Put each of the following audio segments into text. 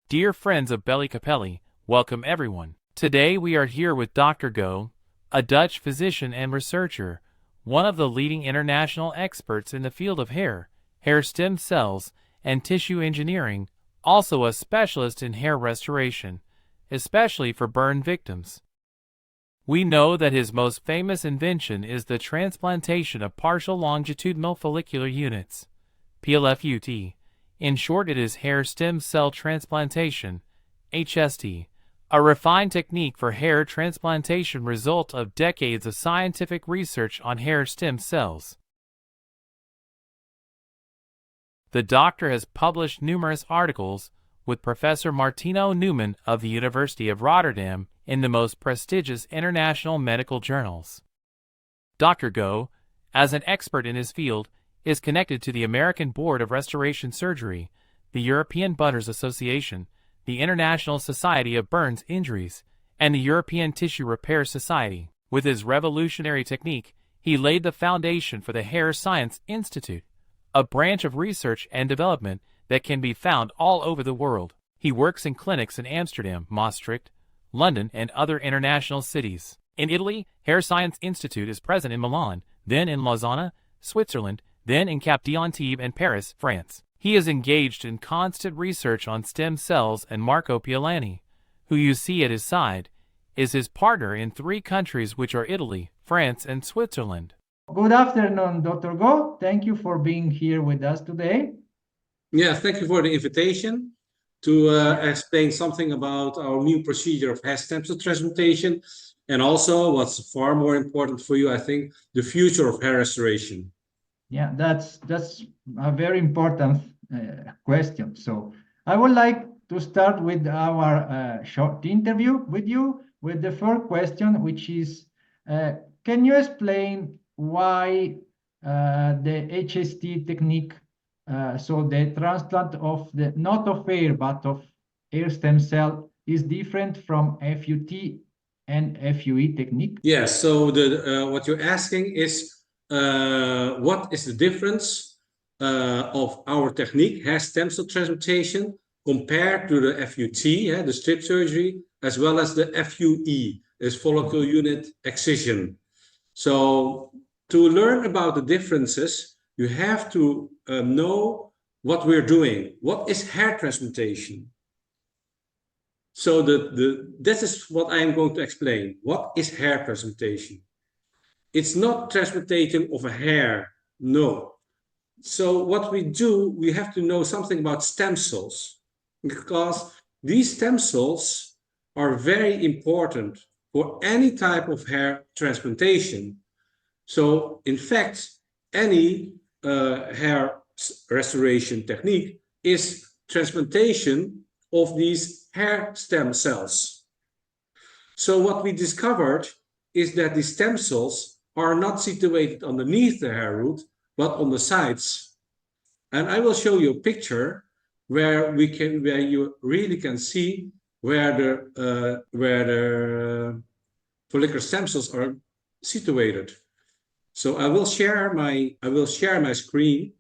Dear friends of Bellicapelli, welcome everyone. Today we are here with Dr. GHO, a Dutch physician and researcher, one of the leading international experts in the field of hair stem cells, and tissue engineering, also a specialist in hair restoration, especially for burn victims. We know that his most famous invention is the transplantation of partial longitudinal follicular units, PLFUT. In short, it is hair stem cell transplantation, HST, a refined technique for hair transplantation result of decades of scientific research on hair stem cells. The doctor has published numerous articles with Professor Martino Newman of the University of Rotterdam in the most prestigious international medical journals. Dr. GHO, as an expert in his field, is connected to the American Board of Restoration Surgery, the European Butters Association, the International Society of Burns Injuries, and the European Tissue Repair Society. With his revolutionary technique, he laid the foundation for the Hair Science Institute, a branch of research and development that can be found all over the world. He works in clinics in Amsterdam, Maastricht, London, and other international cities. In Italy, Hair Science Institute is present in Milan, then in Lausanne, Switzerland, then in Cap d'Antibes and Paris, France. He is engaged in constant research on stem cells, and Marco Piolani, who you see at his side, is his partner in 3 countries, which are Italy, France, and Switzerland. Good afternoon, Dr. GHO. Thank you for being here with us today. Yeah, thank you for the invitation to explain something about our new procedure of hair stem cell transplantation, and also what's far more important for you, I think, the future of hair restoration. Yeah, that's a very important question. So I would like to start with our short interview with you with the first question, which is, can you explain why the HST technique, so the transplant of the not of hair but of hair stem cell, is different from FUT and FUE technique? Yeah, so what you're asking is what is the difference of our technique, hair stem cell transplantation, compared to the FUT, the strip surgery, as well as the FUE, is follicle unit excision. So to learn about the differences, you have to know what we're doing. What is hair transplantation? So this is what I am going to explain. What is hair transplantation? It's not transplantation of a hair, no. So what we do, we have to know something about stem cells, because these stem cells are very important for any type of hair transplantation. So in fact, any hair restoration technique is transplantation of these hair stem cells. So what we discovered is that the stem cells are not situated underneath the hair root, but on the sides. And I will show you a picture where you really can see where the follicular stem cells are situated. So I will share my screen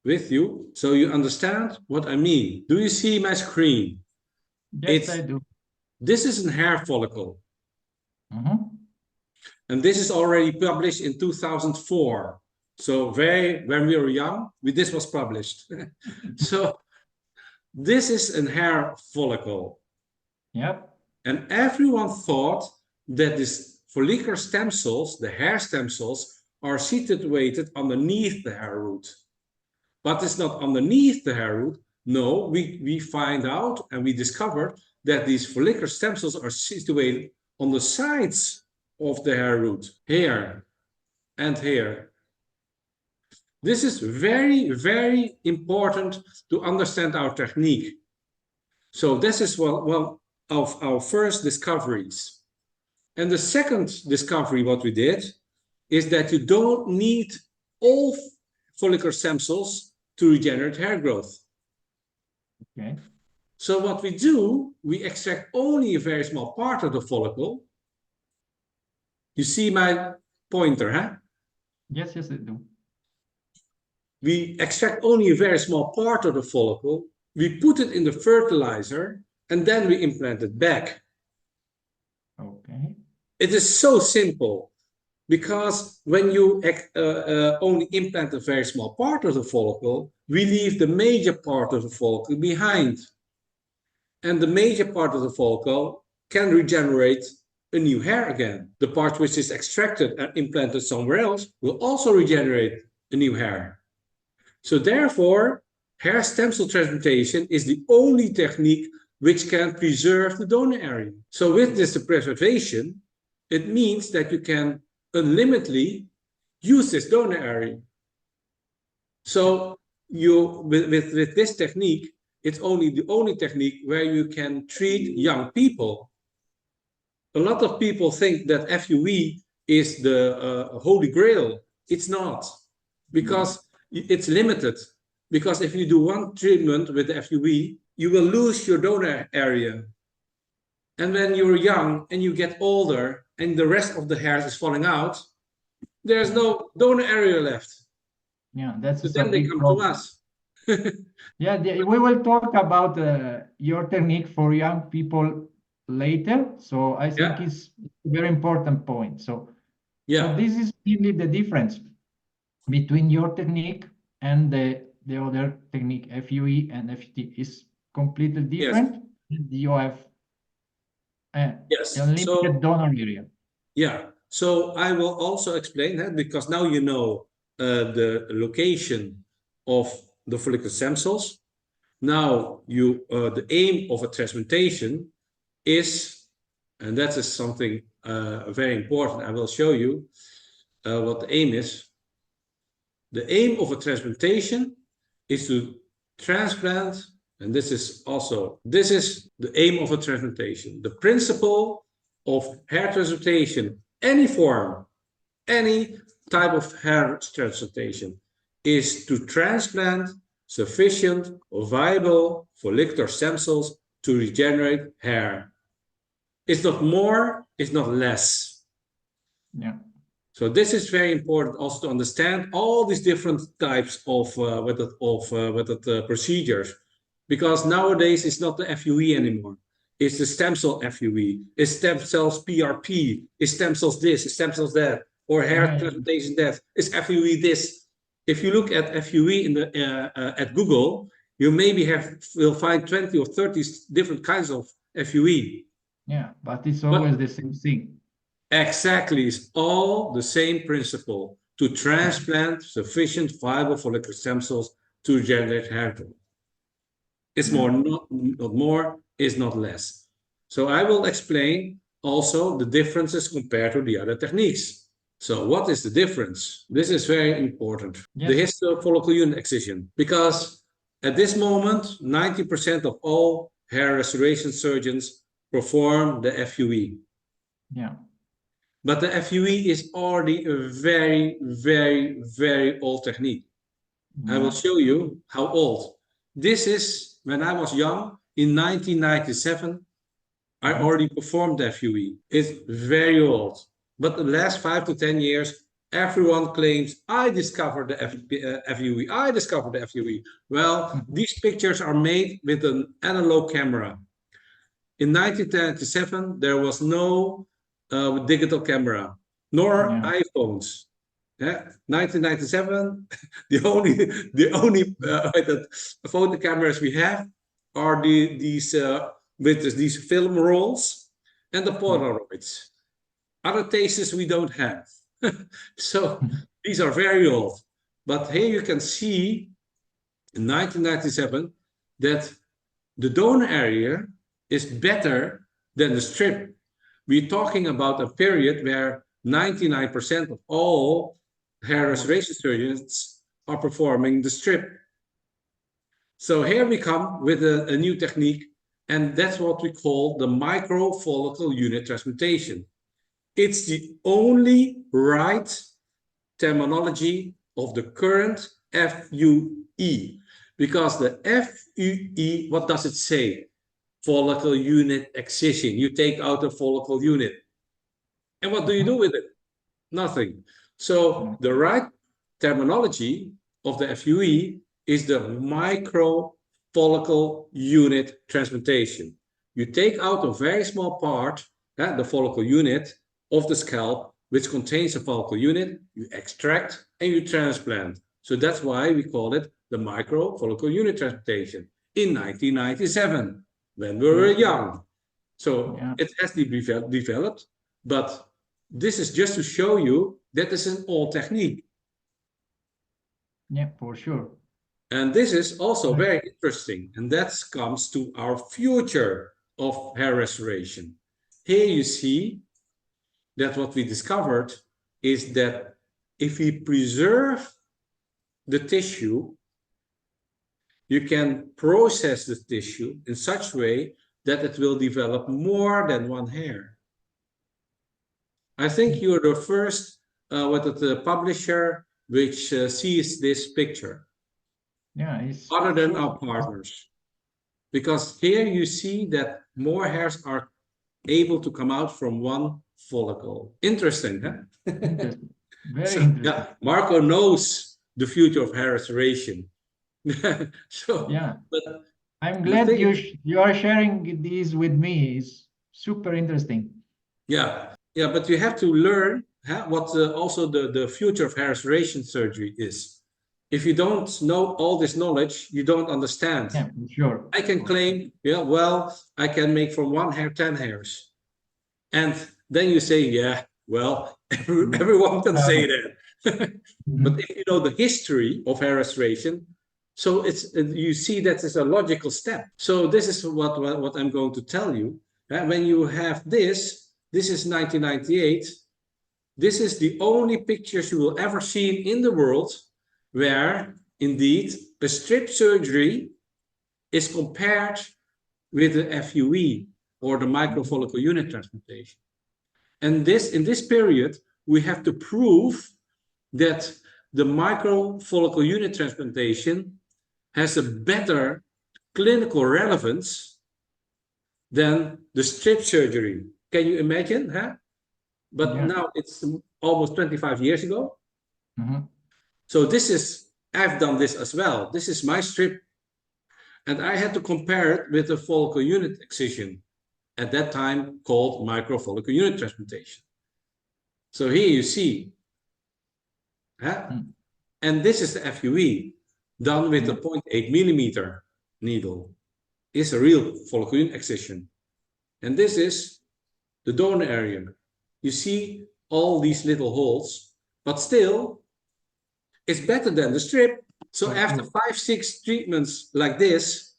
with you so you understand what I mean. Do you see my screen? Yes, I do. This is a hair follicle. Mm-hmm. And this is already published in 2004. So when we were young, this was published. So this is a hair follicle. Yep. And everyone thought that these follicular stem cells, the hair stem cells, are situated underneath the hair root. But it's not underneath the hair root. No, we find out and we discovered that these follicular stem cells are situated on the sides of the hair root, here and here. This is very, very important to understand our technique. So this is one of our first discoveries. And the second discovery, what we did, is that you don't need all follicular stem cells to regenerate hair growth. Okay. So what we do, we extract only a very small part of the follicle. You see my pointer, huh? Yes, I do. We extract only a very small part of the follicle, we put it in the fertilizer, and then we implant it back. Okay. It is so simple, because when you only implant a very small part of the follicle, we leave the major part of the follicle behind. And the major part of the follicle can regenerate a new hair again. The part which is extracted and implanted somewhere else will also regenerate a new hair. So therefore, hair stem cell transplantation is the only technique which can preserve the donor area. So with this preservation, it means that you can unlimitedly use this donor area. So with this technique, it's only the only technique where you can treat young people. A lot of people think that FUE is the holy grail. It's not, because it's limited. Because if you do one treatment with the FUE, you will lose your donor area. And when you're young and you get older and the rest of the hairs is falling out, there's no donor area left. Yeah, that's So a then they big come problem. to us. Yeah, we will talk about your technique for young people later. So I think Yeah. it's a very important point. So Yeah. this is really the difference between your technique and the other technique, FUE and FT, is completely different. You have Yes. unlimited So donor area. yeah. So I will also explain that, because now you know the location of the follicular stem cells. Now the aim of a transplantation is, and that is something very important. I will show you what the aim is. The aim of a transplantation is to transplant, and this is the aim of a transplantation. The principle of hair transplantation, any form, any type of hair transplantation, is to transplant sufficient or viable follicular stem cells to regenerate hair. It's not more, it's not less. Yeah. So this is very important also to understand all these different types of procedures, because nowadays it's not the FUE anymore. It's the stem cell FUE. It's stem cells PRP. It's stem cells this. It's stem cells that. Or hair transplantation that. It's FUE this. If you look at FUE in the at Google, you maybe will find 20 or 30 different kinds of FUE. Yeah, but it's always the same thing. Exactly, it's all the same principle: to transplant sufficient viable follicular stem cells to regenerate hair. It's more, not more, is not less. So I will explain also the differences compared to the other techniques. So what is the difference? This is very important. Yes. The history of follicle unit excision, because at this moment, 90% of all hair restoration surgeons perform the FUE. Yeah. But the FUE is already a very, very, very old technique. I will show you how old. This is when I was young, in 1997, I already performed the FUE. It's very old. But the last 5 to 10 years, everyone claims, I discovered the FUE, I discovered the FUE. Well, these pictures are made with an analog camera. In 1997, there was no digital camera, nor iPhones. 1997, the only photo cameras we have are these film rolls and the Polaroids. Other tastes we don't have. So these are very old. But here you can see in 1997 that the donor area is better than the strip. We're talking about a period where 99% of all hair restoration surgeons are performing the strip. So here we come with a new technique, and that's what we call the micro follicle unit transplantation. It's the only right terminology of the current FUE, because the FUE, what does it say? Follicle unit excision. You take out a follicle unit. And what do you do with it? Nothing. So the right terminology of the FUE is the micro follicle unit transplantation. You take out a very small part, the follicle unit of the scalp, which contains a follicle unit, you extract and you transplant. So that's why we call it the micro follicle unit transplantation in 1997, when we were young. So it has developed, but this is just to show you that it's an old technique. Yeah, for sure. And this is also very interesting, and that comes to our future of hair restoration. Here you see that what we discovered is that if we preserve the tissue, you can process the tissue in such a way that it will develop more than one hair. I think you're the first the publisher which sees this picture. Yeah, it's other than our partners. Because here you see that more hairs are able to come out from one follicle. Interesting, huh? interesting. Very interesting. Yeah, Marco knows the future of hair restoration. So yeah, but I'm glad you are sharing these with me. It's super interesting. Yeah, but you have to learn what also the future of hair restoration surgery is. If you don't know all this knowledge, you don't understand. Yeah, for sure. I can claim, well, I can make from one hair 10 hairs. And then you say, yeah, well, everyone can say that. But if you know the history of hair restoration, so you see that it's a logical step. So this is what I'm going to tell you. When you have this is 1998. This is the only pictures you will ever see in the world where indeed a strip surgery is compared with the FUE or the microfollicle unit transplantation. And in this period, we have to prove that the microfollicle unit transplantation has a better clinical relevance than the strip surgery. Can you imagine, huh? But now it's almost 25 years ago. So I've done this as well. This is my strip. And I had to compare it with the follicle unit excision, at that time called microfollicle unit transplantation. So here you see, and this is the FUE done with a 0.8 millimeter needle. It's a real follicle unit excision. And this is the donor area. You see all these little holes, but still, it's better than the strip. So after 5-6 treatments like this,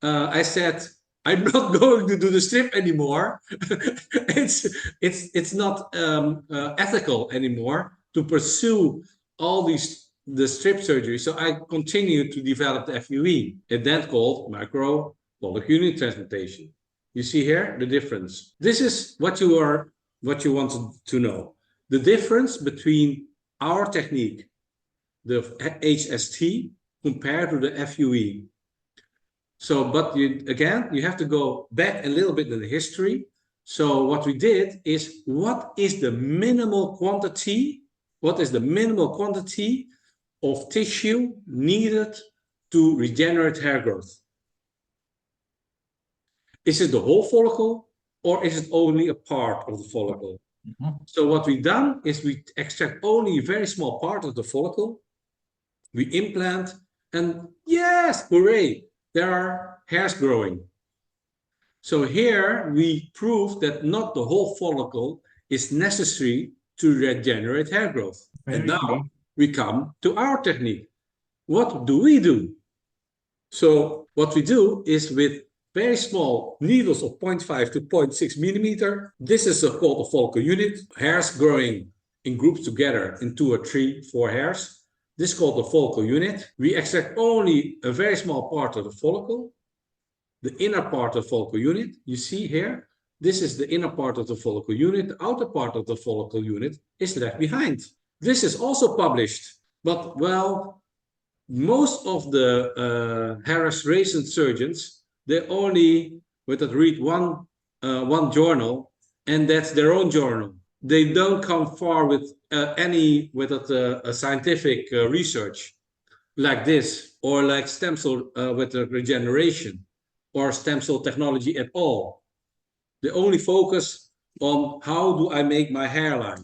I said, I'm not going to do the strip anymore. it's not ethical anymore to pursue all the strip surgery. So I continued to develop the FUE, and then called microfollicle unit transplantation. You see here the difference. This is what you want to know. The difference between our technique, the HST, compared to the FUE. So, but you have to go back a little bit in the history. So what we did is, what is the minimal quantity? What is the minimal quantity of tissue needed to regenerate hair growth? Is it the whole follicle, or is it only a part of the follicle? So what we've done is we extract only a very small part of the follicle. We implant, and yes, hooray, there are hairs growing. So here we prove that not the whole follicle is necessary to regenerate hair growth. And now we come to our technique. What do we do? So what we do is with very small needles of 0.5 to 0.6 millimeter. This is called a follicle unit. Hairs growing in groups together in 2 or 3, 4 hairs. This is called the follicle unit. We extract only a very small part of the follicle, the inner part of the follicle unit. You see here, this is the inner part of the follicle unit. The outer part of the follicle unit is left behind. This is also published, but well, most of the hair restoration surgeons, they only read one journal, and that's their own journal. They don't come far with any scientific research. like this, or like stem cell with the regeneration, or stem cell technology at all. They only focus on how do I make my hairline?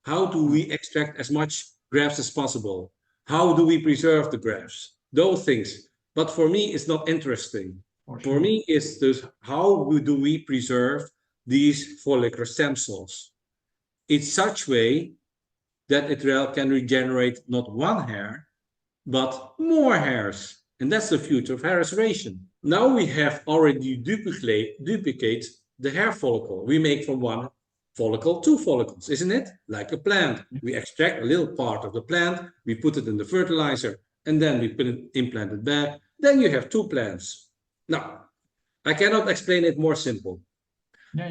How do we extract as much grafts as possible? How do we preserve the grafts? Those things. But for me, it's not interesting. For me, it's this, how do we preserve these follicular stem cells in such way that it can regenerate not one hair, but more hairs. And that's the future of hair restoration. Now we have already duplicate the hair follicle. We make from one follicle two follicles, isn't it? Like a plant. We extract a little part of the plant, we put it in the fertilizer, and then we implant it back. Then you have two plants. Now, I cannot explain it more simple.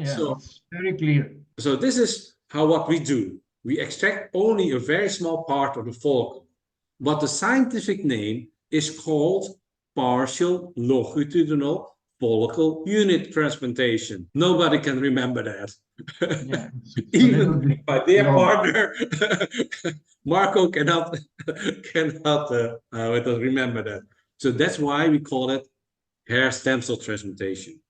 So, it's very clear. So this is what we do. We extract only a very small part of the follicle. But the scientific name is called partial longitudinal follicle unit transplantation. Nobody can remember that. Yeah, Even my dear partner, Marco cannot remember that. So that's why we call it hair stem cell transplantation.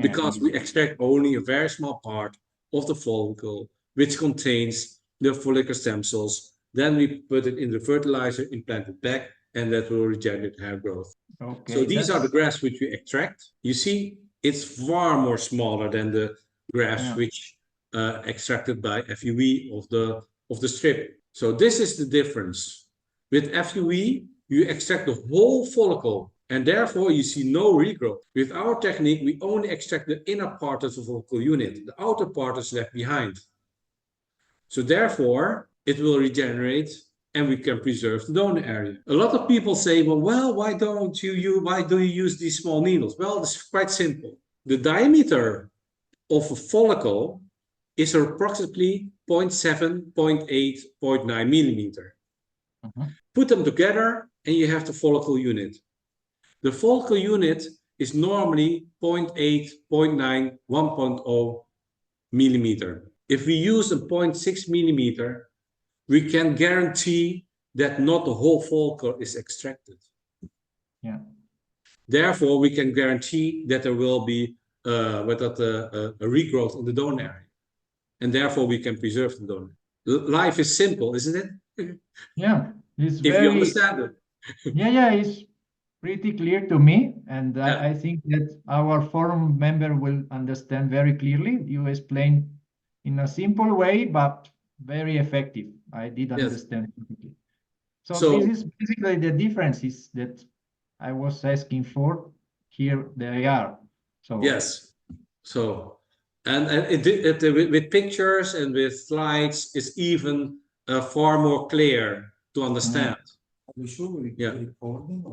Because we extract only a very small part of the follicle, which contains the follicular stem cells. Then we put it in the fertilizer, implant it back, and that will regenerate hair growth. So these are the grafts which we extract. You see, it's far more smaller than the grafts which extracted by FUE of the strip. So this is the difference. With FUE, you extract the whole follicle, and therefore you see no regrowth. With our technique, we only extract the inner part of the follicle unit. The outer part is left behind. So therefore, it will regenerate and we can preserve the donor area. A lot of people say, well, why do you use these small needles? Well, it's quite simple. The diameter of a follicle is approximately 0.7, 0.8, 0.9 millimeter. Put them together and you have the follicle unit. The follicle unit is normally 0.8, 0.9, 1.0 millimeter. If we use a 0.6 millimeter, we can guarantee that not the whole follicle is extracted. Therefore, we can guarantee that there will be a regrowth in the donor area. And therefore, we can preserve the donor. Life is simple, isn't it? It's if you understand it. It's pretty clear to me. And I think that our forum member will understand very clearly. You explained in a simple way, but very effective. I did understand. So this is basically the differences that I was asking for. Here they are. So and with pictures and with slides, it's even far more clear to understand. Are we sure we're recording?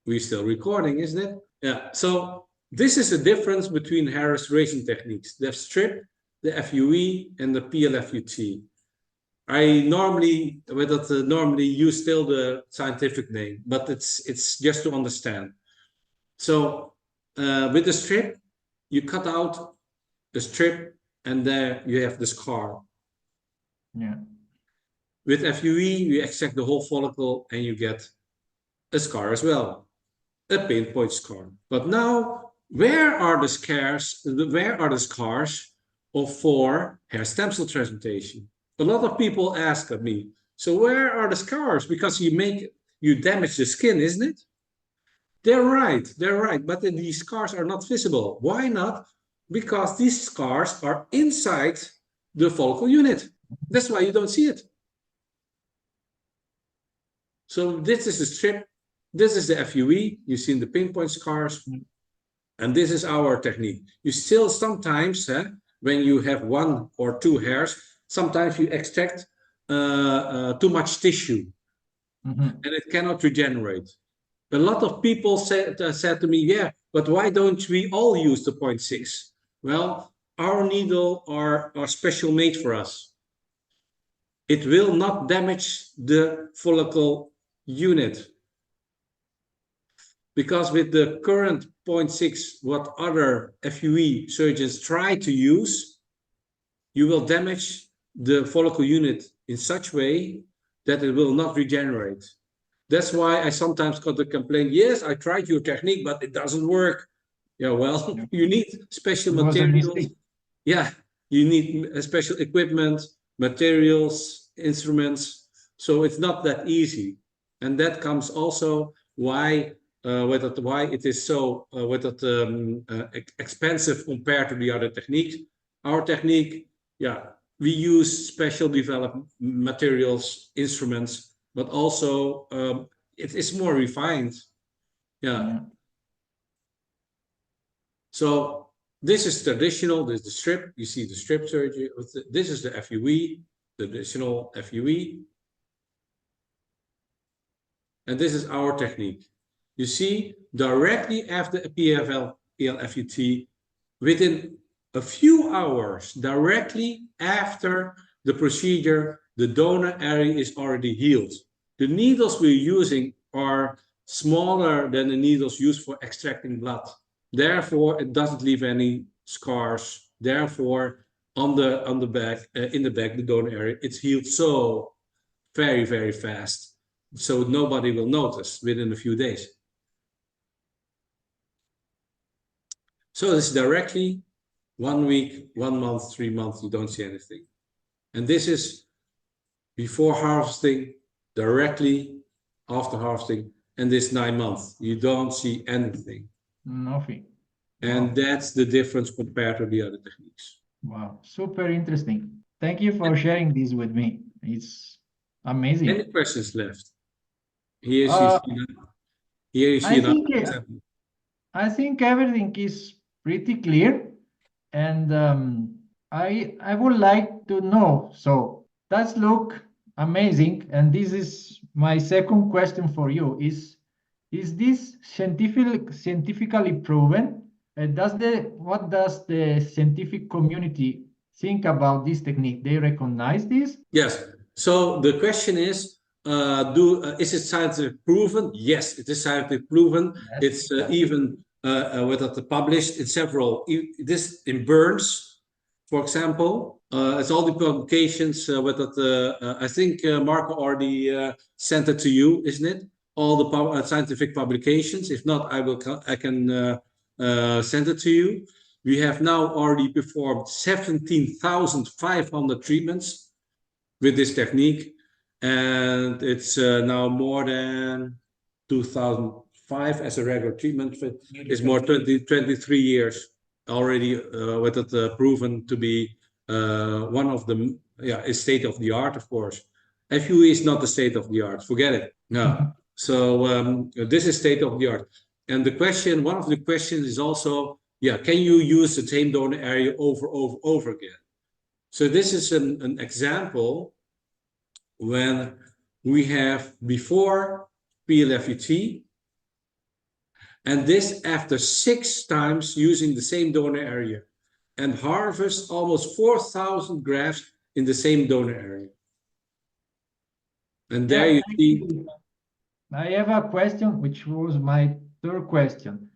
We're still recording, isn't it? So this is the difference between hair restoration techniques: the strip, the FUE, and the PLFUT. I normally use still the scientific name, but it's just to understand. So with the strip, you cut out the strip, and there you have the scar. With FUE, you extract the whole follicle, and you get a scar as well, a pinpoint scar. But now, where are the scars? Where are the scars for hair stem cell transplantation? A lot of people ask me, so where are the scars? Because you damage the skin, isn't it? They're right, but these scars are not visible. Why not? Because these scars are inside the follicle unit. That's why you don't see it. So this is the strip, this is the FUE, you've seen the pinpoint scars, and this is our technique. You still sometimes, when you have one or two hairs, sometimes you extract too much tissue, and it cannot regenerate. A lot of people said to me, but why don't we all use the 0.6? Well, our needle are special made for us. It will not damage the follicle unit. Because with the current 0.6, what other FUE surgeons try to use, you will damage the follicle unit in such way that it will not regenerate. That's why I sometimes got the complaint, yes, I tried your technique, but it doesn't work. Yeah, well, you need special It was a materials. mistake. Yeah, you need special equipment, materials, instruments. So it's not that easy. And that comes also why why it is so expensive compared to the other techniques. Our technique, yeah, we use special developed materials, instruments, but also it is more refined. Yeah. So this is traditional. This is the strip. You see the strip surgery. This is the FUE, the traditional FUE. And this is our technique. You see, directly after a PFL FUT, within a few hours, directly after the procedure, the donor area is already healed. The needles we're using are smaller than the needles used for extracting blood. Therefore, it doesn't leave any scars. Therefore, on the back, in the back, the donor area, it's healed so very, very fast. So nobody will notice within a few days. So it's directly 1 week, 1 month, 3 months, you don't see anything. And this is before harvesting, directly after harvesting, and this 9 months, you don't see anything. Nothing. And Wow. that's the difference compared to the other techniques. Wow, super interesting. Thank you for sharing this with me. It's amazing. Any questions left? Here Uh, you see I another think example. I think everything is pretty clear, and I would like to know. So that's look amazing, and this is my second question for you: is this scientifically proven? What does the scientific community think about this technique? They recognize this? Yes. So the question is, is it scientifically proven? Yes, it is scientifically proven. Yes. It's even published in several. This in Burns, for example. It's all the publications. I think Marco already sent it to you, isn't it? All the scientific publications. If not, I can send it to you. We have now already performed 17,500 treatments with this technique, and it's now more than 2005 as a regular treatment. It's more 23 years already with it proven to be one of the is state of the art, of course. FUE is not the state of the art, forget it. No. So this is state of the art. And one of the questions is also, can you use the same donor area over again? So this is an example when we have before PLFUT, and this after 6 times using the same donor area, and harvest almost 4,000 grafts in the same donor area. And there you see. I have a question, which was my third question.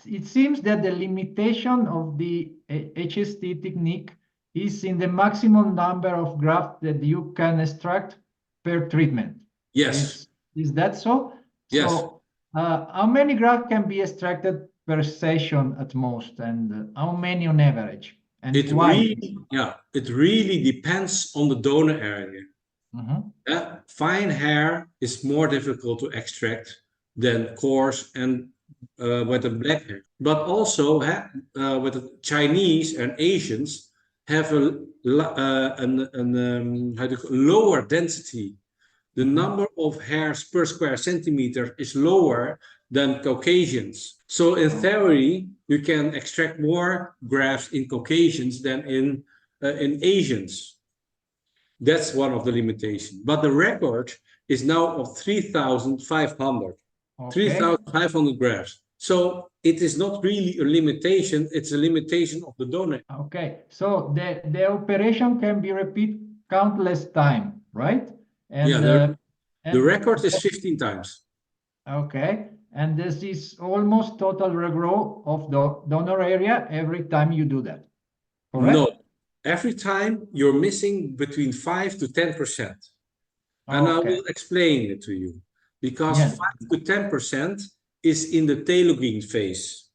It seems that the limitation of the HST technique is in the maximum number of grafts that you can extract per treatment. Yes. Is that so? Yes. So, how many grafts can be extracted per session at most, and how many on average? And why? It really depends on the donor area. Fine hair is more difficult to extract than coarse and with the black hair. But also with the Chinese and Asians have a lower density. The number of hairs per square centimeter is lower than Caucasians. So in theory, you can extract more grafts in Caucasians than in Asians. That's one of the limitations. But the record is now of 3,500. 3,500 grafts. So it is not really a limitation, it's a limitation of the donor. Okay, so the operation can be repeated countless times, right? And the record is 15 times. Okay, and this is almost total regrowth of the donor area every time you do that, correct? No, every time you're missing between 5 to 10%. And I Okay. will explain it to you. Because Yeah. 5 to 10% is in the telomere phase,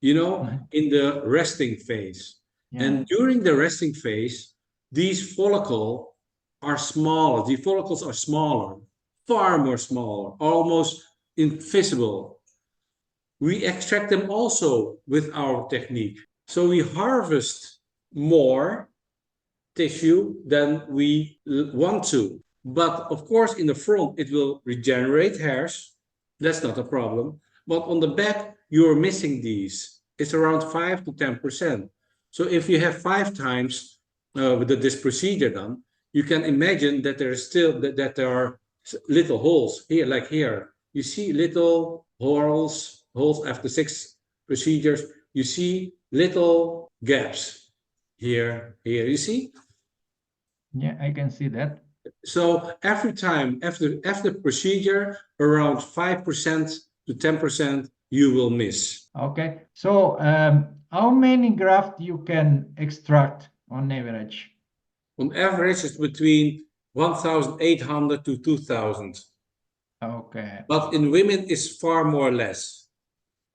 you know, Mhm. in the resting phase. Yeah. And during the resting phase, these follicles are smaller. The follicles are smaller, far more smaller, almost invisible. We extract them also with our technique. So we harvest more tissue than we want to. But of course, in the front, it will regenerate hairs. That's not a problem. But on the back, you're missing these. It's around 5 to 10%. So if you have 5 times with this procedure done, you can imagine that there is still that there are little holes here, like here. You see little holes after 6 procedures. You see little gaps here. You see. Yeah, I can see that. So every time after procedure, around 5% to 10% you will miss. Okay. So how many graft you can extract on average? On average, it's between 1,800 to 2,000. Okay. But in women, it's far more less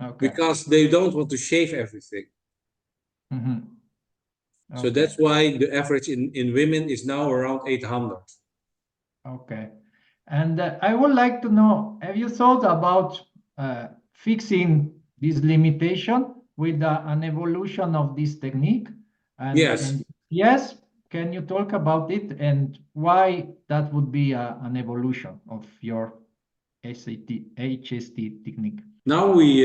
Okay. because they don't want to shave everything. Mhm. So Okay. that's why the average in women is now around 800. Okay. And I would like to know, have you thought about fixing this limitation with an evolution of this technique? Yes. And yes, can you talk about it and why that would be an evolution of your HST technique? Now we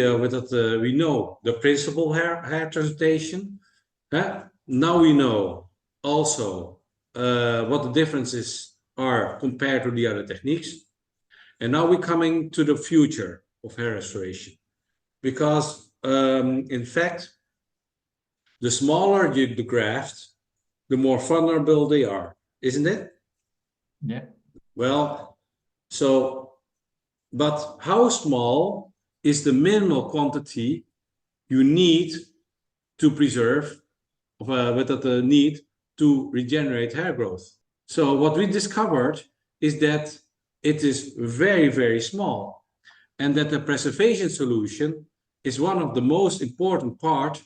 know the principal hair transplantation. Now we know also what the differences are compared to the other techniques. And now we're coming to the future of hair restoration. Because in fact, the smaller the graft, the more vulnerable they are, isn't it? Yeah. Well, so, but how small is the minimal quantity you need to preserve, with the need to regenerate hair growth? So what we discovered is that it is very, very small, and that the preservation solution is one of the most important part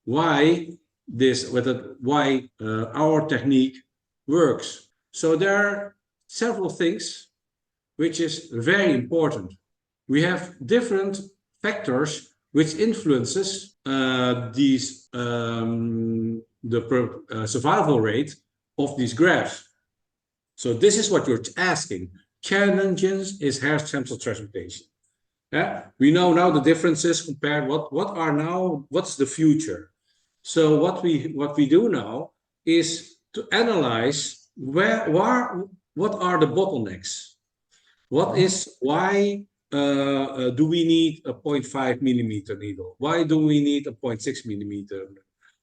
why our technique works. So there are several things which is very important. We have different factors which influences the survival rate of these grafts. So this is what you're asking. Challenges is hair stem cell transplantation. Yeah, we know now the differences compared what's the future. So what we do now is to analyze what are the bottlenecks. Why do we need a 0.5 millimeter needle? Why do we need a 0.6 millimeter?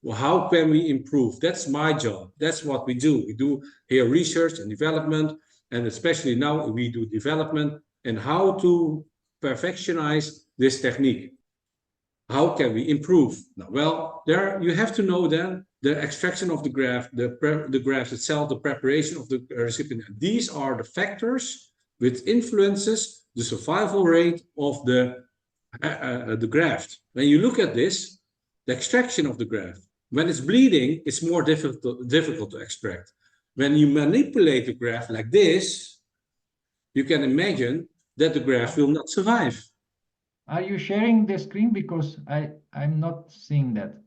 Well, how can we improve? That's my job. That's what we do. We do here research and development, and especially now we do development and how to perfectionize this technique. How can we improve? Now, well, there you have to know then the extraction of the graft, the graft itself, the preparation of the recipient. These are the factors which influences the survival rate of the graft. When you look at this, the extraction of the graft, when it's bleeding, it's more difficult to extract. When you manipulate the graft like this, you can imagine that the graft will not survive. Are you sharing the screen? Because I'm not seeing that.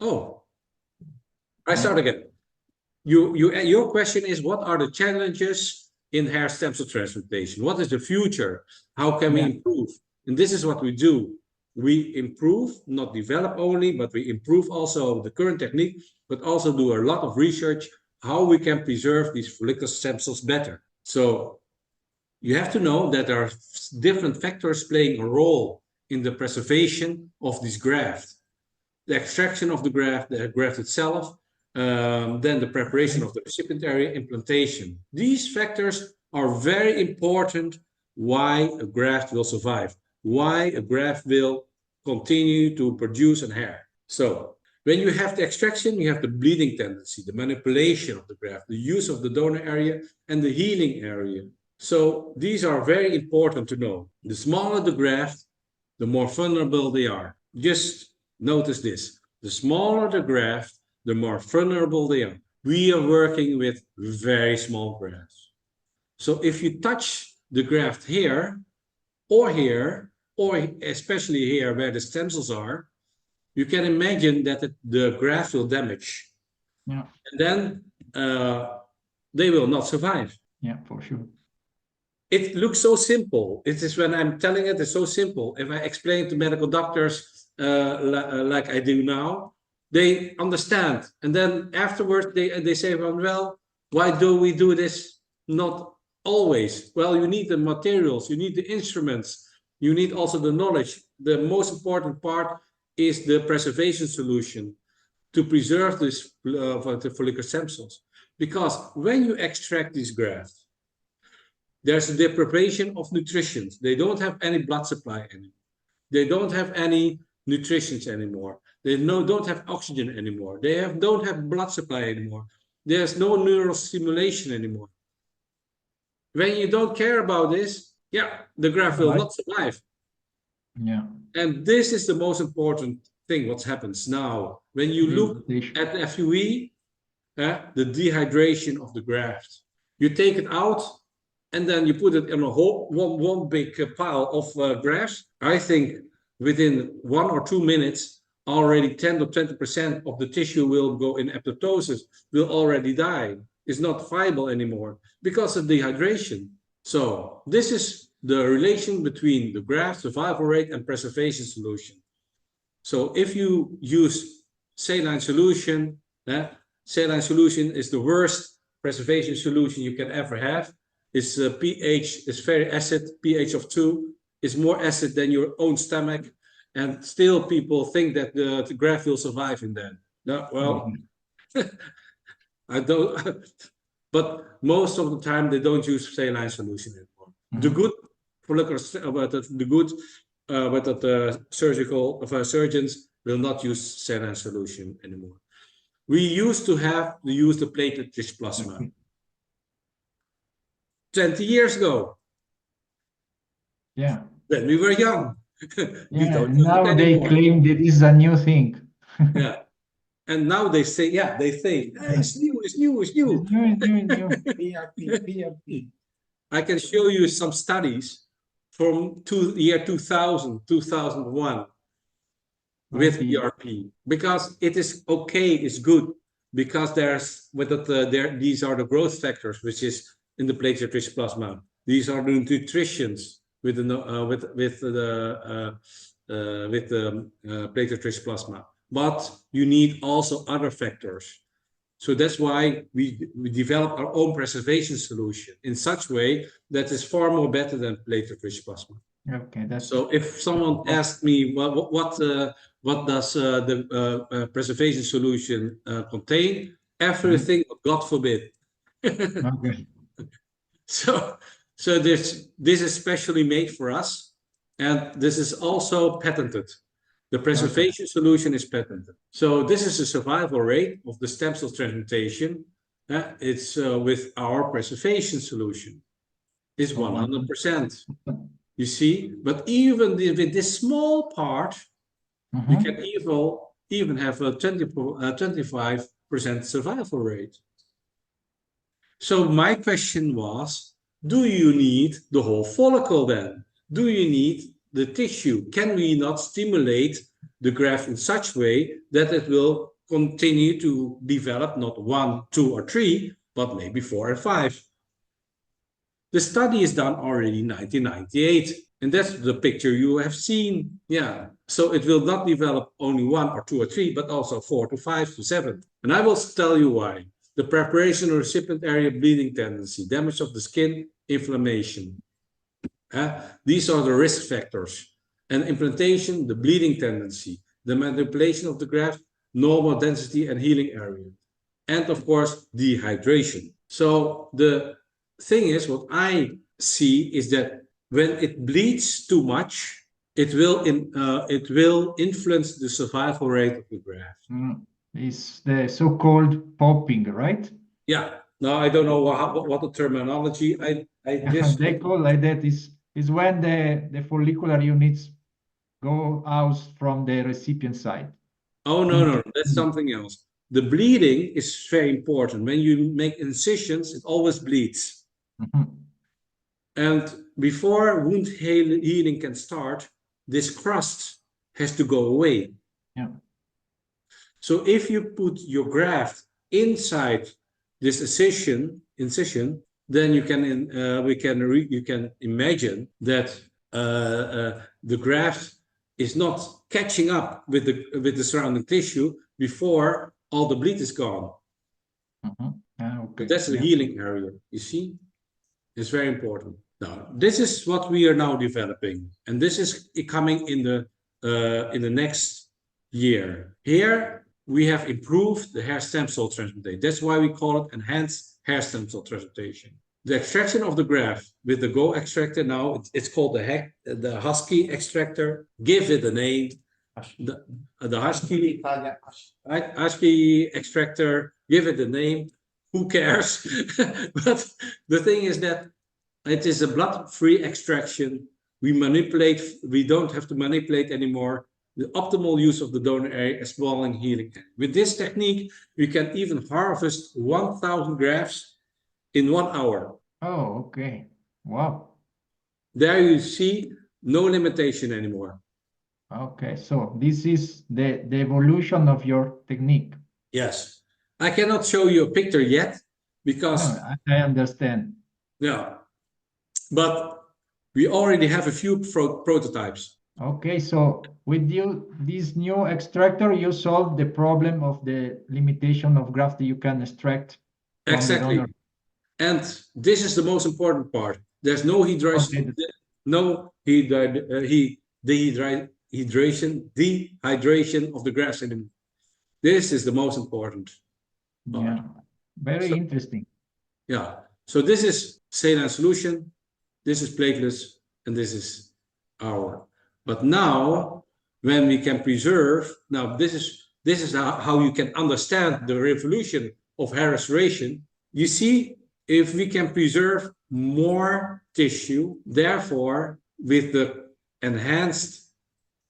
Oh, I start again. Your question is, what are the challenges in hair stem cell transplantation? What is the future? How can we improve? And this is what we do. We improve, not develop only, but we improve also the current technique, but also do a lot of research how we can preserve these follicular stem cells better. So you have to know that there are different factors playing a role in the preservation of this graft. The extraction of the graft itself, then the preparation of the recipient area, implantation. These factors are very important why a graft will survive, why a graft will continue to produce a hair. So, When you have the extraction, you have the bleeding tendency, the manipulation of the graft, the use of the donor area, and the healing area. So these are very important to know. The smaller the graft, the more vulnerable they are. Just notice this. The smaller the graft, the more vulnerable they are. We are working with very small grafts. So if you touch the graft here, or especially here where the stem cells are, you can imagine that the graft will damage. Yeah. And then they will not survive. Yeah, for sure. It looks so simple. It is when I'm telling it, it's so simple. If I explain to medical doctors like I do now, they understand. And then afterwards, they say, well, why do we do this? Not always. Well, you need the materials, you need the instruments, you need also the knowledge. The most important part is the preservation solution to preserve this the follicular stem cells. Because when you extract these grafts, there's a deprivation of nutrition. They don't have any blood supply anymore. They don't have any nutrition anymore. They don't have oxygen anymore. They don't have blood supply anymore. There's no neural stimulation anymore. When you don't care about this, the graft will not survive. Yeah. And this is the most important thing, what happens now. When you look at the FUE, the dehydration of the graft, you take it out and then you put it in a whole one big pile of grafts. I think within 1 or 2 minutes, already 10 to 20% of the tissue will go in apoptosis, will already die. It's not viable anymore because of dehydration. So this is the relation between the graft survival rate and preservation solution. So if you use saline solution, saline solution is the worst preservation solution you can ever have. Its pH is very acid, pH of 2 is more acid than your own stomach, and still people think that the graft will survive in that. No, well, I don't. But most of the time they don't use saline solution anymore. The good surgeons will not use saline solution anymore. We used to use the platelet-rich plasma 20 years ago. Yeah. When we were young. Now they claim that this is a new thing. Yeah. And now they say, hey, it's new. It's new. PRP. I can show you some studies from year 2000, 2001 with PRP, because it is okay, it's good, because these are the growth factors, which is in the platelet-rich plasma. These are the nutritions with the platelet-rich plasma. But you need also other factors. So that's why we develop our own preservation solution in such way that is far more better than platelet-rich plasma. Okay, so if someone asks me what does the preservation solution contain, everything, God forbid. Okay. So this is specially made for us, and this is also patented. The preservation solution is patented. So this is the survival rate of the stem cell transplantation. It's with our preservation solution. It's 100%. You see, but even with this small part, you can even have a 25% survival rate. So my question was, do you need the whole follicle then? Do you need the tissue? Can we not stimulate the graft in such a way that it will continue to develop not 1, 2, or 3, but maybe 4 and 5? The study is done already in 1998, and that's the picture you have seen. Yeah, so it will not develop only 1 or 2 or 3, but also 4 to 5 to 7. And I will tell you why. The preparation of recipient area bleeding tendency, damage of the skin, inflammation. These are the risk factors. And implantation, the bleeding tendency, the manipulation of the graft, normal density and healing area. And of course, dehydration. So the thing is, what I see is that when it bleeds too much, it will influence the survival rate of the graft. It's the so-called popping, right? Yeah. No, I don't know what the terminology. I just They call like that is when the follicular units go out from the recipient side. Oh no, that's something else. The bleeding is very important. When you make incisions, it always bleeds. And before wound healing can start, this crust has to go away. Yeah. So if you put your graft inside this incision, then you can imagine that the graft is not catching up with the surrounding tissue before all the bleed is gone. Okay. But that's the healing area. You see, it's very important. Now, this is what we are now developing, and this is coming in the next year. Here we have improved the hair stem cell transplantation. That's why we call it enhanced hair stem cell transplantation. The extraction of the graft with the GHO extractor now, it's called the HASCI extractor. Give it a name. The HASCI Italia, HASCI extractor. Give it a name. Who cares? But the thing is that it is a blood-free extraction. We don't have to manipulate anymore. The optimal use of the donor area is swelling healing. With this technique, we can even harvest 1,000 grafts in 1 hour. Oh, okay. Wow. There you see no limitation anymore. Okay, so this is the evolution of your technique. Yes. I cannot show you a picture yet because I understand. Yeah, but we already have a few prototypes. Okay, so with this new extractor, you solve the problem of the limitation of graft that you can extract from Exactly. the donor. And this is the most important part. There's no hydration, dehydration of the grafts anymore. This is the most important part. Yeah, very interesting. Yeah. So this is saline solution, this is platelets, and this is our. But now, when we can preserve, now this is how you can understand the revolution of hair restoration. You see, if we can preserve more tissue, therefore, with the enhanced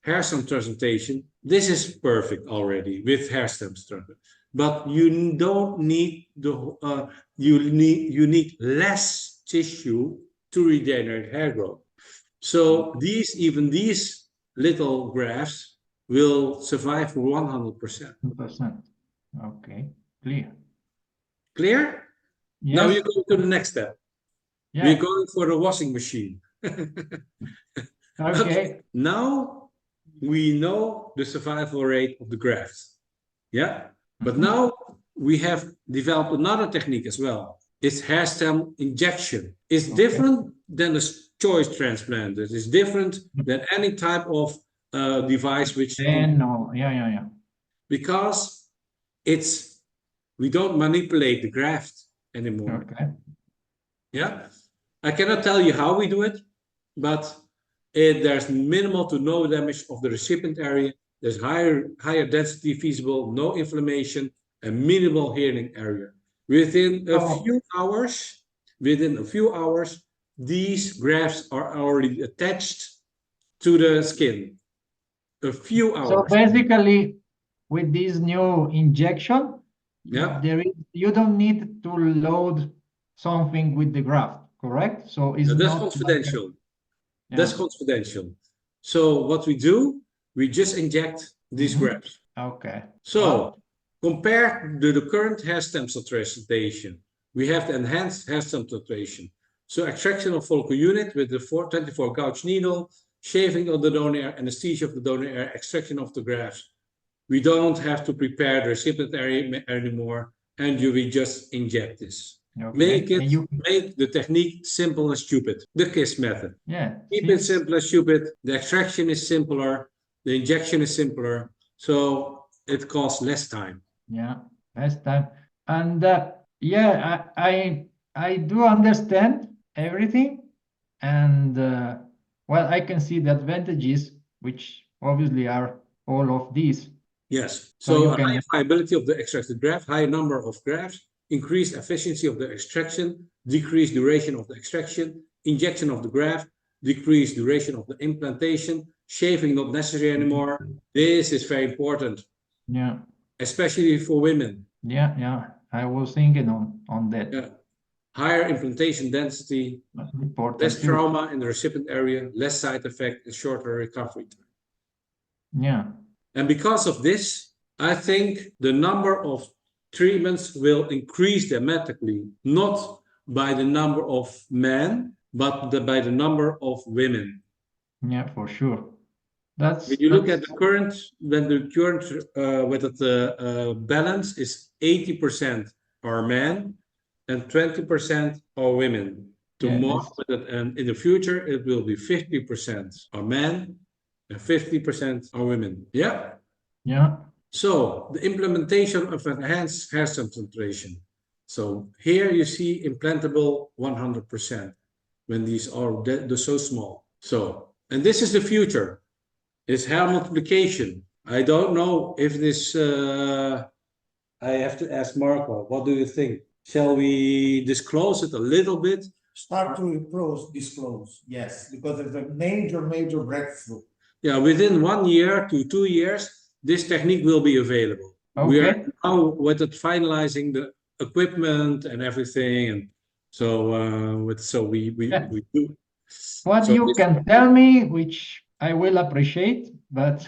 hair stem transplantation, this is perfect already with hair stem transplantation. But you don't need you need less tissue to regenerate hair growth. So even these little grafts will survive for 100%. 100%. Okay, clear. Clear? Yes. Now you go to the next step. Yeah. We're going for the washing machine. Okay. Now we know the survival rate of the grafts. Yeah. But now we have developed another technique as well. It's hair stem injection. It's different than a choice transplant. It is different than any type of device which. No, yeah. Because we don't manipulate the graft anymore. Okay. Yeah. I cannot tell you how we do it, but there's minimal to no damage of the recipient area. There's higher density feasible, no inflammation, and minimal healing area. Within a few hours, these grafts are already attached to the skin. A few hours. So basically, with this new injection, you don't need to load something with the graft, correct? So it's that's not confidential. That's confidential. So what we do, we just inject these grafts. Okay. So compared to the current hair stem cell transplantation, we have the enhanced hair stem transplantation. So extraction of follicle unit with the 24 gauge needle, shaving of the donor area, anesthesia of the donor area, extraction of the grafts. We don't have to prepare the recipient area anymore, and we just inject this. Okay. Make the technique simple and stupid. The KISS method. Yeah. Keep it simple and stupid. The extraction is simpler. The injection is simpler. So it costs less time. Yeah, less time. And I do understand everything. And well, I can see the advantages which obviously are all of these. Yes. So So you a can- high viability of the extracted graft, high number of grafts, increased efficiency of the extraction, decreased duration of the extraction, injection of the graft, decreased duration of the implantation, shaving not necessary anymore. This is very important, Yeah, especially for women. yeah. I was thinking on that. Yeah. Higher implantation density, That's important less too. trauma in the recipient area, less side effect, and shorter recovery time. Yeah, And because of this, I think the number of treatments will increase dramatically, not by the number of men, but by the number of women. yeah, for sure. That's When you look at the current, with the balance is 80% are men and 20% are women. Tomorrow, and in the future, it will be 50% are men and 50% are women. Yeah. Yeah, So the implementation of enhanced hair concentration. So here you see implantable 100% when these are so small. So, and this is the future. It's hair multiplication. I don't know if this, I have to ask Marco, what do you think? Shall we disclose it a little bit? Start to disclose, yes, because it's a major breakthrough. Yeah, within 1 year to 2 years, this technique will be available. We are okay. now with it finalizing the equipment and everything, and so we do. What So you this- can tell me, which I will appreciate, but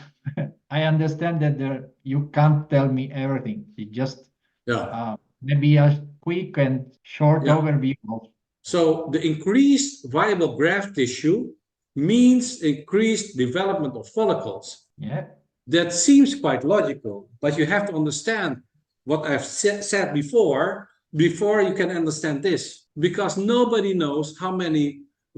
I understand that you can't tell me everything. It just yeah. maybe a quick and short Yeah. overview of. So the increased viable graft tissue means increased development of follicles. Yeah, That seems quite logical, but you have to understand what I've said before you can understand this, because nobody knows how many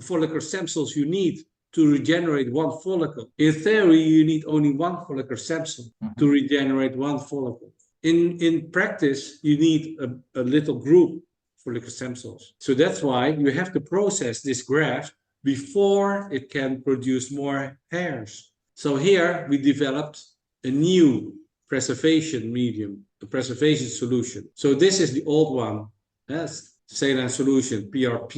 follicular stem cells you need to regenerate one follicle. In theory, you need only one follicular stem cell to regenerate one follicle. In practice, you need a little group follicular stem cells. So that's why you have to process this graft before it can produce more hairs. So here we developed a new preservation medium, a preservation solution. So this is the old one, saline solution, PRP,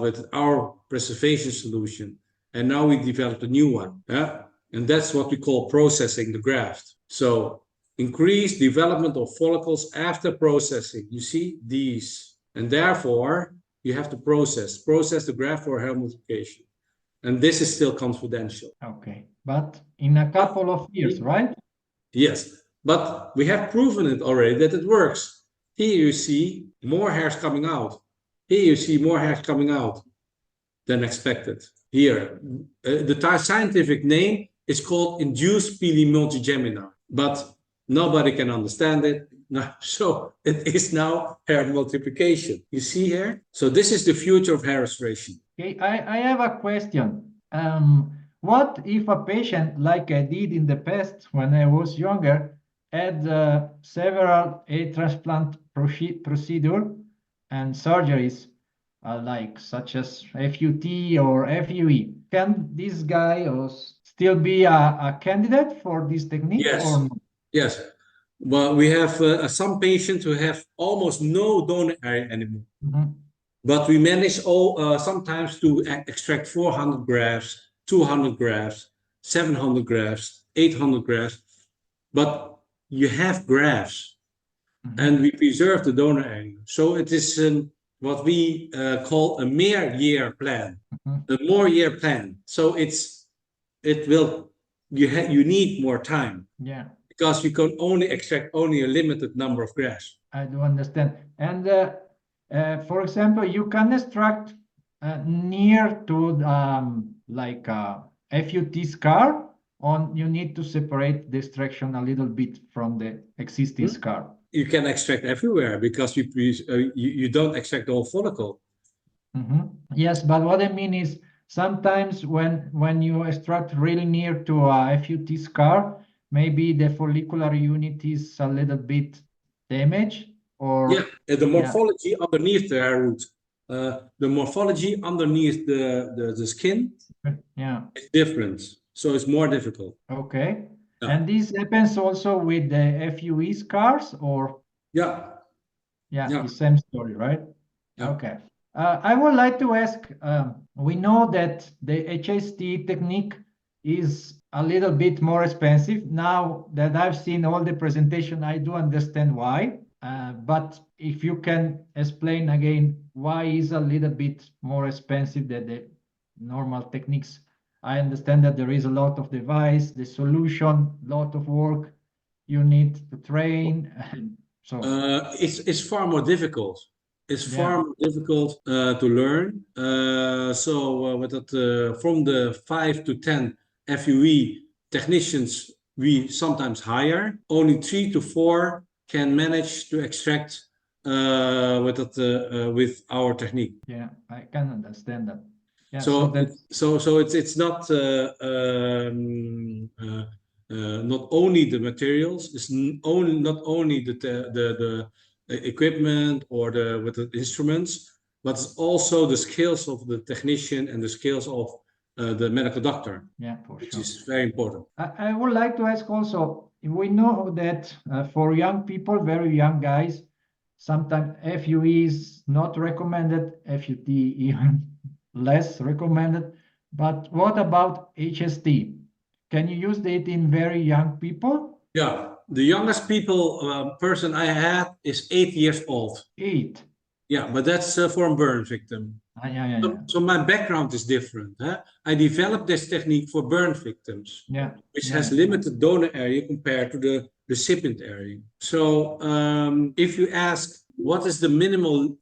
with our preservation solution. And now we developed a new one. And that's what we call processing the graft. So increased development of follicles after processing. You see these. And therefore, you have to process the graft for hair multiplication. And this is still confidential. okay. But in a couple of years, right? Yes, but we have proven it already that it works. Here you see more hairs coming out. Here you see more hairs coming out than expected. Here, the scientific name is called induced multigeminar, but nobody can understand it. So it is now hair multiplication. You see here? So this is the future of hair restoration. Okay, I have a question. What if a patient, like I did in the past when I was younger, had several transplant procedure and surgeries, such as FUT or FUE? Can this guy still be a candidate for this technique? Yes. Or not? Yes. Well, we have some patients who have almost no donor area anymore. But we manage sometimes to extract 400 grafts, 200 grafts, 700 grafts, 800 grafts. But you have grafts, and we preserve the donor area. So it is what we call a mere year plan, a more year plan. So you need more time. Yeah. Because you can only extract only a limited number of grafts. I do understand. And for example, you can extract near to like a FUT scar, or you need to separate the extraction a little bit from the existing scar. You can extract everywhere because you don't extract the whole follicle. Yes, but what I mean is sometimes when you extract really near to a FUT scar, maybe the follicular unit is a little bit damaged, or the morphology underneath the hair root, the morphology underneath the skin is different. so it's more difficult. Okay. Yeah. And this happens also with the FUE scars, or Yeah. the same story, right? Yeah. Okay. I would like to ask, we know that the HST technique is a little bit more expensive. Now that I've seen all the presentation, I do understand why. But if you can explain again why is a little bit more expensive than the normal techniques. I understand that there is a lot of device, the solution, lot of work you need to train. So It's far more difficult. It's far more difficult to learn. From the 5 to 10 FUE technicians we sometimes hire, only 3 to 4 can manage to extract with our technique. Yeah, I can understand that. Yeah, So that's it's not not only the materials, it's not only the equipment or the instruments, but it's also the skills of the technician and the skills of the medical doctor, yeah, for which sure. is very important. I would like to ask also, we know that for young people, very young guys, sometimes FUE is not recommended, FUT even less recommended. But what about HST? Can you use it in very young people? Yeah, the youngest person I had is 8 years old. 8. Yeah, but that's for a burn victim. Yeah. So my background is different. I developed this technique for burn victims, which has limited donor area compared to the recipient area. So if you ask what is the minimal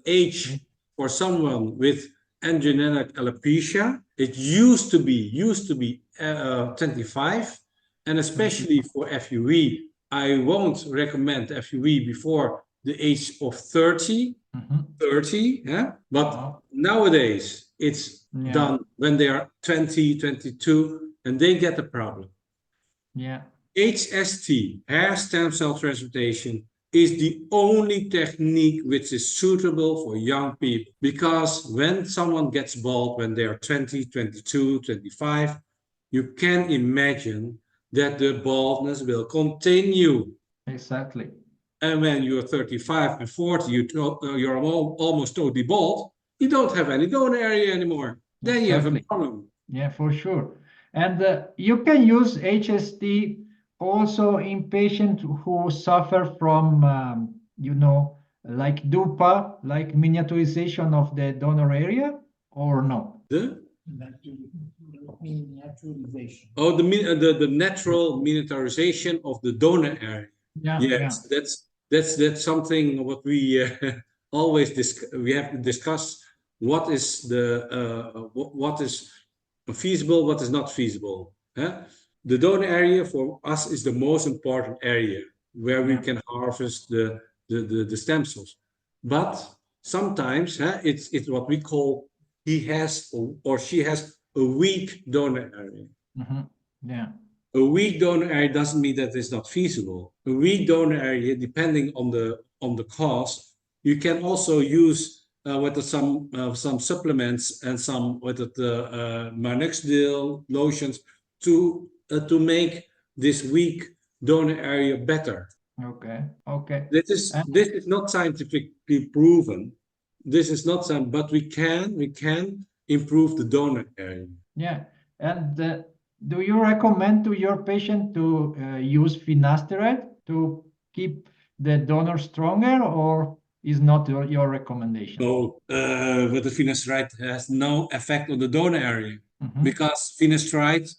age for someone with androgenetic alopecia, it used to be 25, and especially for FUE, I won't recommend FUE before the age of 30. 30, yeah, but nowadays it's done when they are 20, 22, and they get the problem. Yeah. HST, hair stem cell transplantation, is the only technique which is suitable for young people, because when someone gets bald when they are 20, 22, 25, you can imagine that the baldness will continue. Exactly. And when you're 35 and 40, you're almost totally bald, you don't have any donor area anymore. Then you have a problem. Yeah, for sure. And you can use HST also in patients who suffer from, like DUPA, like miniaturization of the donor area, or no? Miniaturization. Oh, the natural miniaturization of the donor area. Yes, that's something what we always we have to discuss. What is what is feasible, what is not feasible. The donor area for us is the most important area where we can harvest the stem cells. But sometimes it's what we call he has or she has a weak donor area. Yeah. A weak donor area doesn't mean that it's not feasible. A weak donor area, depending on the cause, you can also use some supplements and some minoxidil lotions to make this weak donor area better. Okay. This is not scientifically proven. This is not science, but we can improve the donor area. Yeah, and do you recommend to your patient to use finasteride to keep the donor stronger, or is not your recommendation? No, but the finasteride has no effect on the donor area because finasteride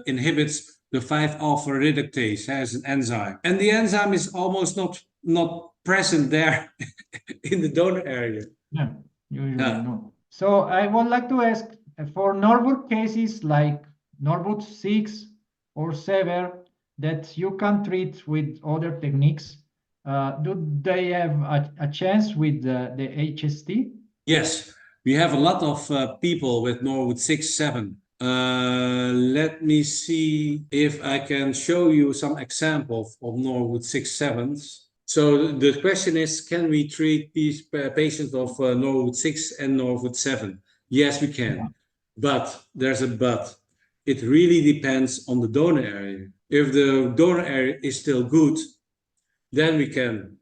inhibits the 5-alpha reductase as an enzyme, and the enzyme is almost not present there in the donor area. Yeah, usually no. So I would like to ask for Norwood cases like Norwood 6 or 7 that you can treat with other techniques. Do they have a chance with the HST? Yes, we have a lot of people with Norwood 6, 7. Let me see if I can show you some examples of Norwood 6, 7s. So the question is, can we treat these patients of Norwood 6 and Norwood 7? Yes, we can. But there's a but. it really depends on the donor area. If the donor area is still good, then we can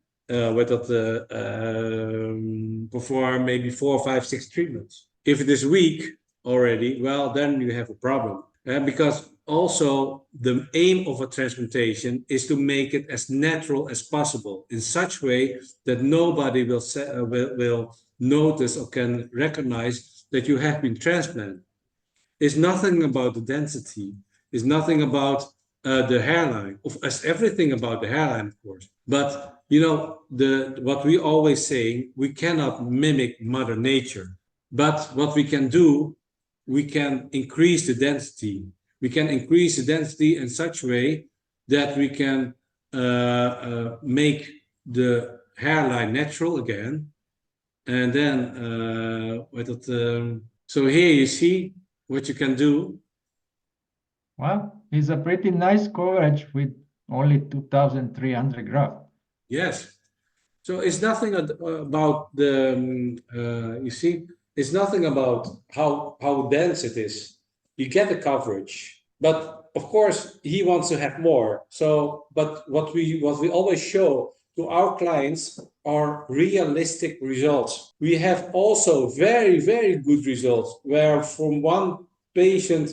perform maybe 4, 5, 6 treatments. If it is weak already, well, then you have a problem. Because also the aim of a transplantation is to make it as natural as possible in such way that nobody will notice or can recognize that you have been transplanted. It's nothing about the density. It's nothing about the hairline. It's everything about the hairline, of course. But you know, what we always say, we cannot mimic Mother Nature. But what we can do, we can increase the density. We can increase the density in such a way that we can make the hairline natural again. And then, so here you see what you can do. Well, it's a pretty nice coverage with only 2,300 grafts. Yes. So it's nothing about the, you see, it's nothing about how dense it is. You get the coverage, but of course he wants to have more. So, but what we always show to our clients are realistic results. We have also very, very good results where from one patient,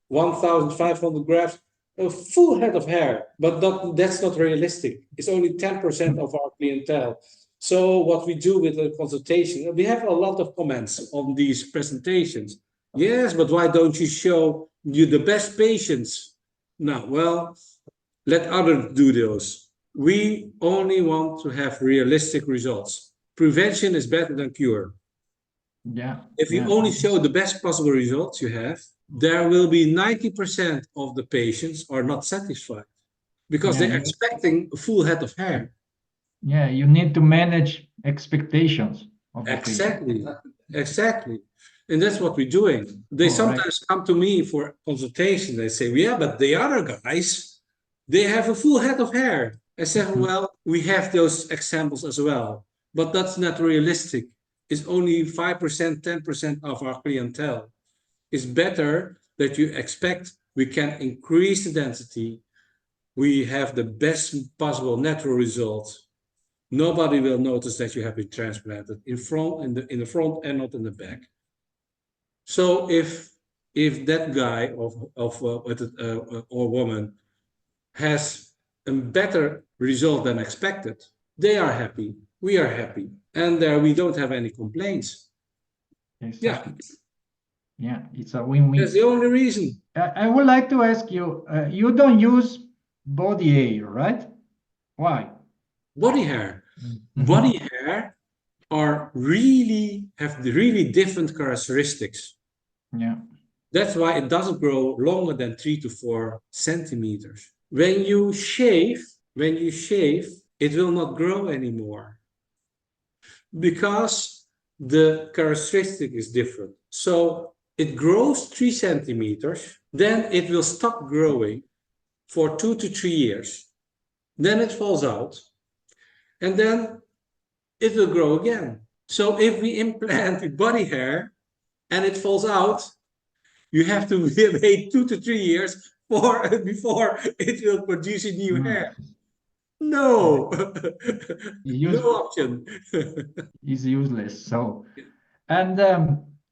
1,500 grafts, a full head of hair, but that's not realistic. It's only 10% of our clientele. So what we do with the consultation, we have a lot of comments on these presentations. Yes, but why don't you show you the best patients? No, well, let others do those. We only want to have realistic results. Prevention is better than cure. Yeah. If you only show the best possible results you have, there will be 90% of the patients are not satisfied because they're expecting a full head of hair. Yeah, you need to manage expectations of the Exactly, exactly. And that's what we're doing. They sometimes come to me for consultation. They say, yeah, but the other guys, they have a full head of hair. I said, well, we have those examples as well, but that's not realistic. It's only 5%, 10% of our clientele. It's better that you expect we can increase the density. We have the best possible natural results. Nobody will notice that you have been transplanted in the front and not in the back. So if that guy or woman has a better result than expected, they are happy. We are happy, and we don't have any complaints. Exactly. Yeah, it's a win-win. That's the only reason. I would like to ask you, you don't use body hair, right? Why? Body hair. Body hair have really different characteristics. Yeah. That's why it doesn't grow longer than 3 to 4 centimeters. When you shave, it will not grow anymore because the characteristic is different. So it grows 3 centimeters, then it will stop growing for 2 to 3 years. Then it falls out, and then it will grow again. So if we implant body hair and it falls out, you have to wait 2 to 3 years before it will produce a new hair. No, no option. It's useless. So, and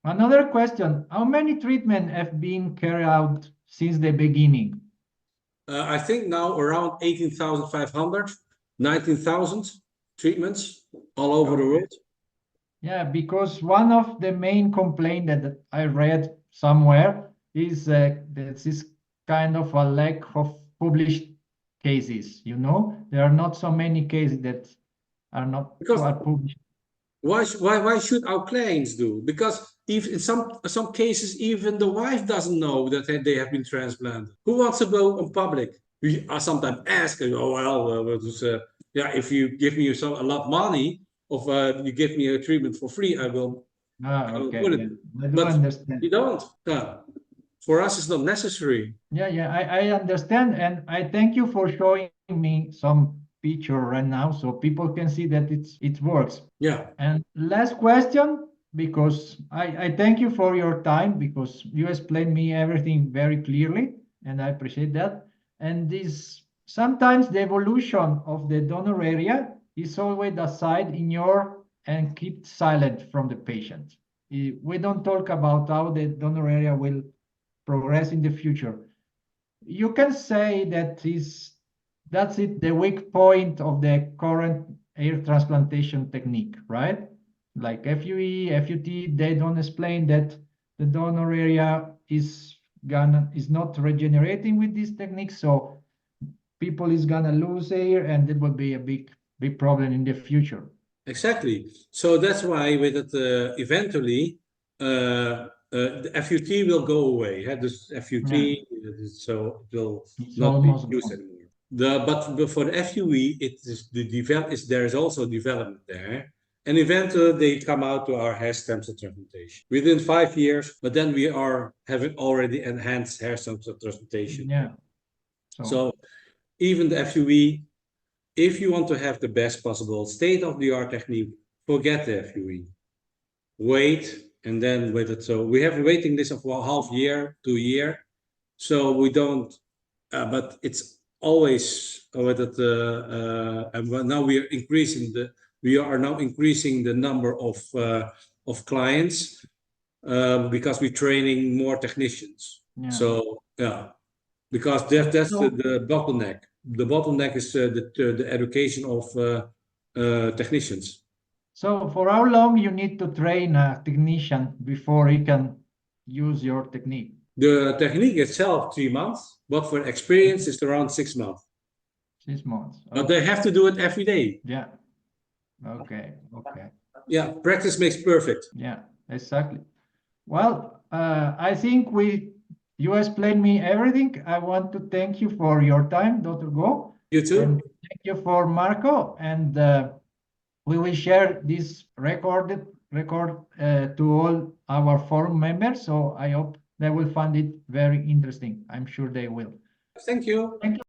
another question: how many treatments have been carried out since the beginning? I think now around 18,500, 19,000 treatments all over the world. Yeah, because one of the main complaints that I read somewhere is that this is kind of a lack of published cases. You know, there are not so many cases that are not published. Why should our clients do? Because even in some cases, even the wife doesn't know that they have been transplanted. Who wants to go in public? We are sometimes asked, oh well, yeah, if you give me a lot of money, or you give me a treatment for free, I will. Okay, put it. I do But understand. you don't. For us, it's not necessary. Yeah, I understand, and I thank you for showing me some picture right now so people can see that it works. Yeah. And last question, because I thank you for your time, because you explained me everything very clearly, and I appreciate that. And this sometimes the evolution of the donor area is always aside in your and keep silent from the patient. We don't talk about how the donor area will progress in the future. You can say that's it, the weak point of the current air transplantation technique, right? Like FUE, FUT, they don't explain that the donor area is not regenerating with this technique, so people is gonna lose air, and it will be a big problem in the future. Exactly. So that's why with it, eventually, the FUT will go away. This FUT, so it will It's not be almost used gone. anymore. But for the FUE, it is there is also development there. And eventually they come out to our hair stem cell transplantation within 5 years, but then we are having already enhanced hair stem cell transplantation. Yeah. So even the FUE, if you want to have the best possible state-of-the-art technique, forget the FUE. Wait, and then with it. So we have a waiting list of half year to a year. So we don't, but it's always with it. And now we are now increasing the number of clients because we're training more technicians. Yeah. So yeah, because that's the bottleneck. The bottleneck is the education of technicians. So for how long you need to train a technician before he can use your technique? The technique itself 3 months, but for experience it's around 6 months. 6 months. But they have to do it every day. Yeah. Okay. Yeah, practice makes perfect. Yeah, exactly. Well, I think you explained me everything. I want to thank you for your time, Dr. Go. You too. And thank you for Marco. And we will share this record to all our forum members. So I hope they will find it very interesting. I'm sure they will. Thank you. Thank you.